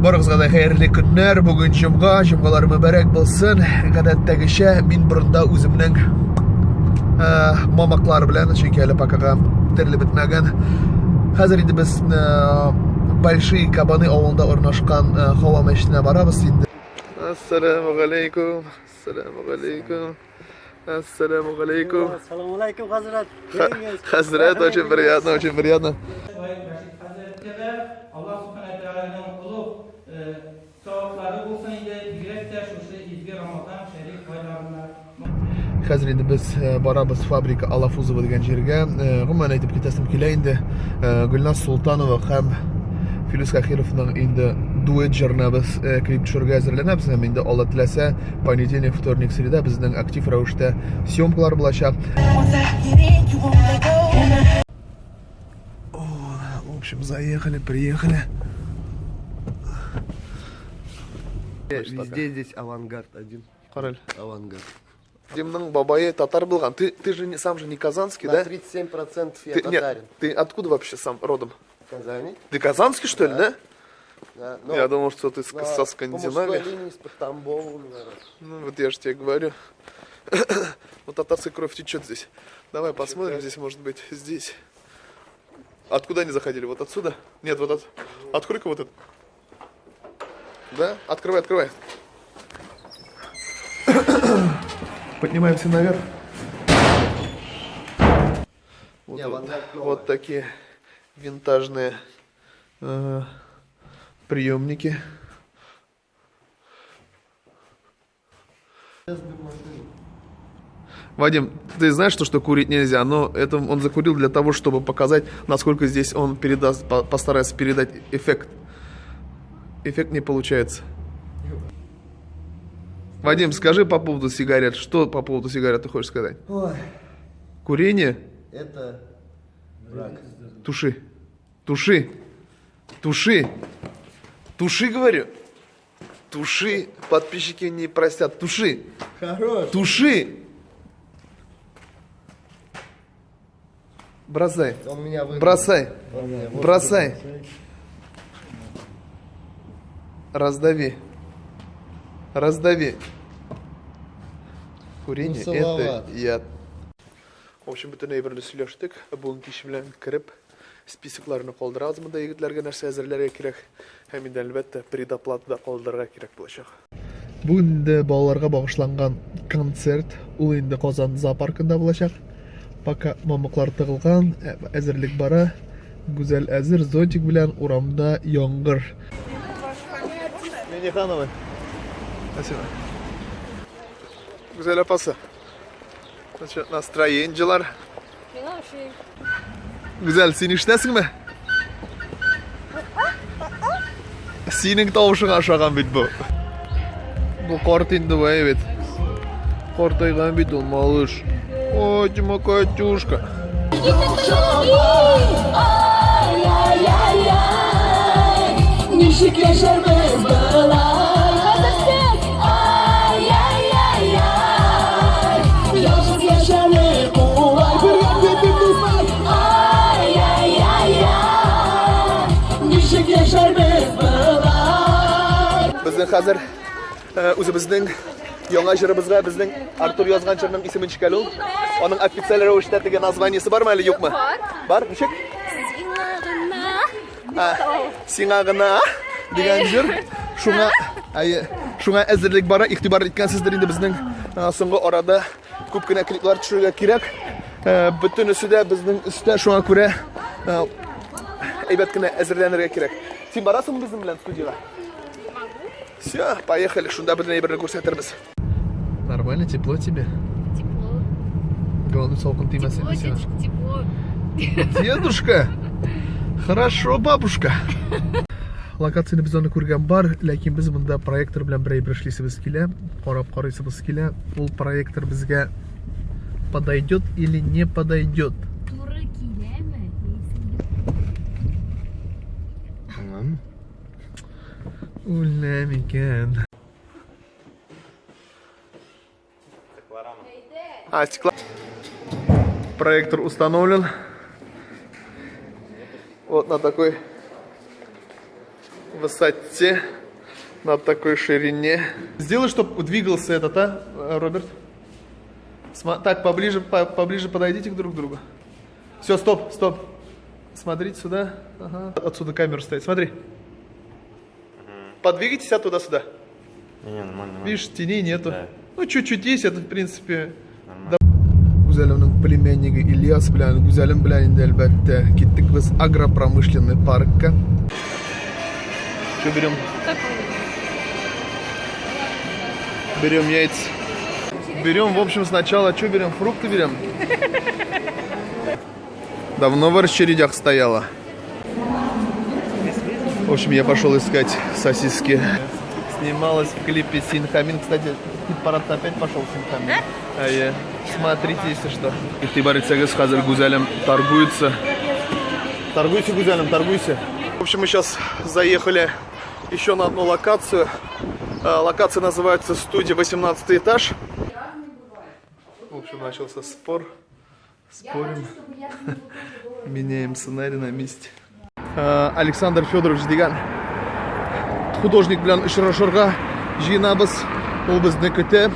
Барыгызга да хәерле көннәр. Бүген җомга, җомгалар мөбарәк булсын. Гадәттәгечә мин борында үземнең мамаклар белән чөнки әле покага терле бетмәгән. Хәзер инде без Большие Кабаны авылында урнашкан Хава мәчетенә барабыз инде. Ассаламу алейкум. Ассаламу алейкум. Ассаламу алейкум. Ассаламу алейкум, хазрат. Хазрат, очень приятно, очень приятно. Хәзер инде без барабыз фабрика Алафузова дигән җиргә. Гомумән әйтеп китәсем килә инде. Гөлназ Султанова һәм Филүс Хәхировның инде дуэт җырына без клип төшерергә әзерләнәбез. Һәм инде Алла теләсә, понедельник, вторник, среда безнең актив рәвештә съемкалар булачак. В общем, заехали, приехали. Везде здесь авангард один. Король. Авангард. Димның бабайы татар булган. Ты же сам же не казанский, да? 37% я татарин. Нет, ты откуда вообще сам родом? Казани. Ты казанский, что ли, да? Да, Я думал, что ты со Скандинавии. По линии из-под Тамбова, наверное. Ну, вот я же тебе говорю. Вот татарская кровь течет здесь. Давай посмотрим, здесь может быть, здесь. Откуда они заходили? Вот отсюда? Нет, вот от... Открой-ка вот это. Да? Открывай, открывай. Поднимаемся наверх. Вот такие винтажные приемники. Вадим, ты знаешь, что курить нельзя, но это он закурил для того, чтобы показать, насколько здесь он передаст, постарается передать эффект. Эффект не получается. Вадим, скажи по поводу сигарет. Что по поводу сигарет ты хочешь сказать? Ой. Курение? Это враг. Туши. Туши. Туши. Туши, говорю. Туши. Подписчики не простят. Туши. Хорош. Туши. Бросай. Он меня выгнал. Бросай. Он меня Бросай. Раздави. Раздави. Курение Ну, это яд. В общем, bütün әйберне сөйләштек. Бүген кич белән кирип, списокларны калдырабыз. Монда егетләргә нәрсә әзерләргә кирәк. Һәм инде әлбәттә предоплата да калдырырга кирәк булачак. Бүген инде балаларга багышланган концерт ул инде Казан зоопаркында булачак. Пока мамыклар тыгылган, әзерлек бара. Гүзәл әзер зонтик белән урамда яңгыр. Миниханова. Спасибо. Güzel apası. Настроенceler. Güzel, sen iştesin mi? Senin tavuşun aşağıdan bit bu. Bu kart indi bu, evet. Kartaygan bit o, malış. Oy, Катюшка. Ay ay ay ay. Nişik yaşarmaz bağlar. Bizning hozir o'zimizning yangi juribizga bizning Artur yozgan jurning ismini chiqaru. Uning ofisial ravishda degan nazvaniyasi bormi hali yo'qmi? Bor, nechik? Singagina degan jur. Shunga azirlik bora, e'tibor etgansizlar endi bizning so'nggi orada ko'pgina kliplar tushirishga kerak. Bütün üstüde bizning ustida shunga ko'ra aybatgina azirlanishga kerak. Sen borasizmi bizim bilan studiyaga? Все, поехали, шунда bir ko'rsatamiz. Нормально, тепло тебе? Тепло. Главное, салком ты Тепло, дедушка, тепло. Дедушка? Хорошо, бабушка. Локацияны biz аны күргән бар, ләкин biz монда проектор белән бер эшлисебез килә, карап карыйсыбыз килә. Ул проектор безгә подойдет или не подойдет? Туры киләме? Tamam. Үлә микән. Стекло. Проектор установлен. Вот на такой высоте, на такой ширине. Сделай, чтобы двигался этот, Роберт? Так, поближе подойдите друг к другу. Все, стоп. Смотрите сюда. Ага. Отсюда камера стоит. Смотри. Подвигайтесь туда-сюда. Не, нормально. Видишь, теней нету. Да. Ну, чуть-чуть есть, это, в принципе... Нормально. Гузалевның племянниги Ильяс белән Гузалем белән инде әлбәттә киттек без агропромышленный паркка. Что берем? Берем яйца. Берем, в общем, сначала, что берем? Фрукты берем. Давно в очередях стояла. В общем, я пошел искать сосиски. Снималась в клипе Синхамин. Кстати, хит-парад опять пошел Синхамин. Смотрите, если что. Ихтибар Ицагас Хазар Гузалем торгуется. Торгуйся, Гузалем, торгуйся. В общем, мы сейчас заехали еще на одну локацию. Локация называется «Студия 18 этаж». В общем, начался спор. Спорим. Меняем сценарий на месте. Александр Федорович Диган. Художник белән очрашырга җыенабыз. Ул безне көтә.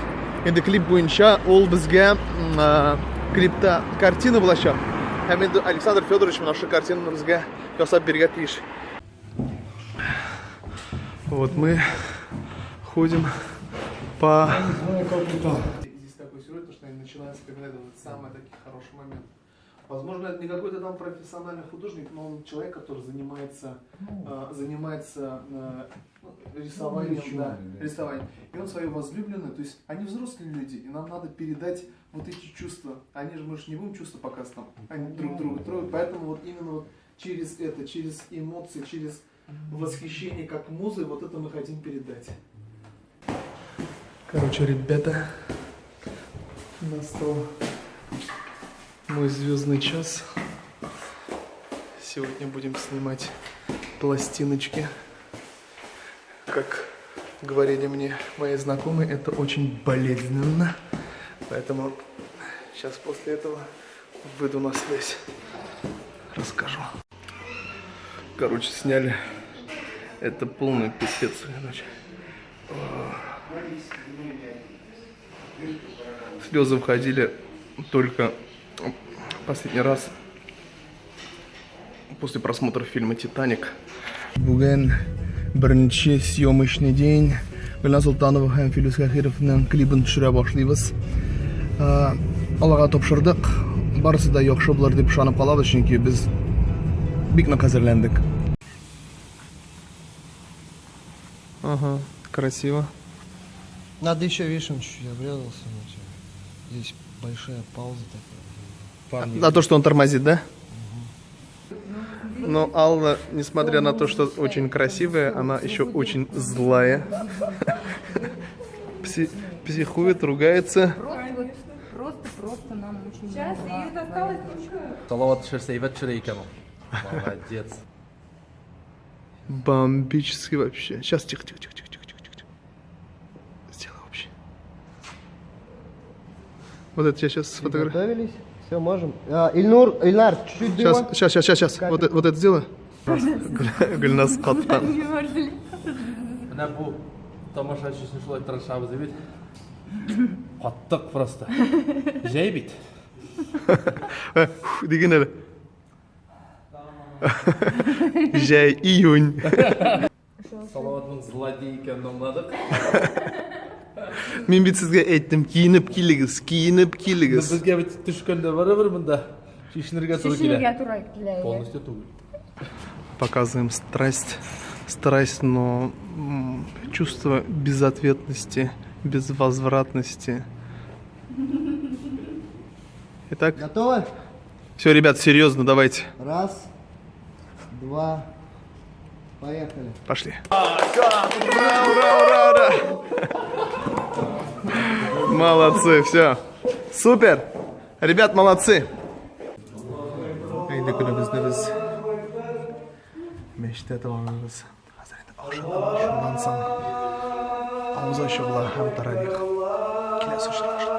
Инде клип буенча ул безгә клипта картина булачак. Һәм инде Александр Федорович менә шу картинаны безгә ясап бирергә тиеш. Вот мы ходим по... Здесь такой сюжет, что они начинают вспоминать самый такой хороший момент. Возможно, это не какой-то там профессиональный художник, но он человек, который занимается рисованием, рисованием. И он свою возлюбленную, то есть они взрослые люди, и нам надо передать вот эти чувства. Они же, мы же не будем чувства показывать там, они друг друга трогают, поэтому вот именно вот через это, через эмоции, через восхищение как музы, вот это мы хотим передать. Короче, ребята, настал мой звездный час. Сегодня будем снимать пластиночки. Как говорили мне мои знакомые, это очень болезненно. Поэтому сейчас после этого выйду на связь. Расскажу. Короче, сняли. Это полный пипец, короче. Слезы входили только последний раз после просмотра фильма «Титаник». Бүгін бірінші съемочный день. Гүлназ Султанова һәм Филус Хахировның клибын төшерә башлыйбыз. Аллага тапшырдык. Барысы да яхшы булыр дип ышанып калабыз, чөнки без бик нык хәзерләндек. Ага, красиво. Надо еще, видишь, он чуть-чуть обрезался. Здесь большая пауза такая. На то, что он тормозит, да? Но Алла, несмотря на то, что очень красивая, она еще очень злая. Психует, ругается. Просто нам очень сейчас ее досталось. Салават Шерсейвет Шерейкану. Молодец. Бомбический вообще. Сейчас, тихо. Сделай вообще. Вот это я сейчас сфотографирую. Готовились? Все, можем. Ильнар, чуть-чуть дыма. Сейчас. Вот это сделай. Гүлназ Каткан. Ana bu tomoshabinni shulay tirishamiz deb qattiq просто. Jay bit. Деген әле. Жай, июнь. Салаватның злодей екенін аңладық. Мен бит сізге айттым, киініп келіңіз. Бізге бит түшкенде бәрібір мында шешінерге тура келеді. Полностью түгел. Показываем страсть, но чувство безответности, безвозвратности. Итак, Готово? все, ребят, серьезно, давайте. Раз, два, поехали. Пошли. Ура! Молодцы, все. Супер. Ребят, молодцы. Мечта тамамымыз. Қазір енді ақшадан шындан соң ауыз ашу бұла һәм таравих. Келесі үшін.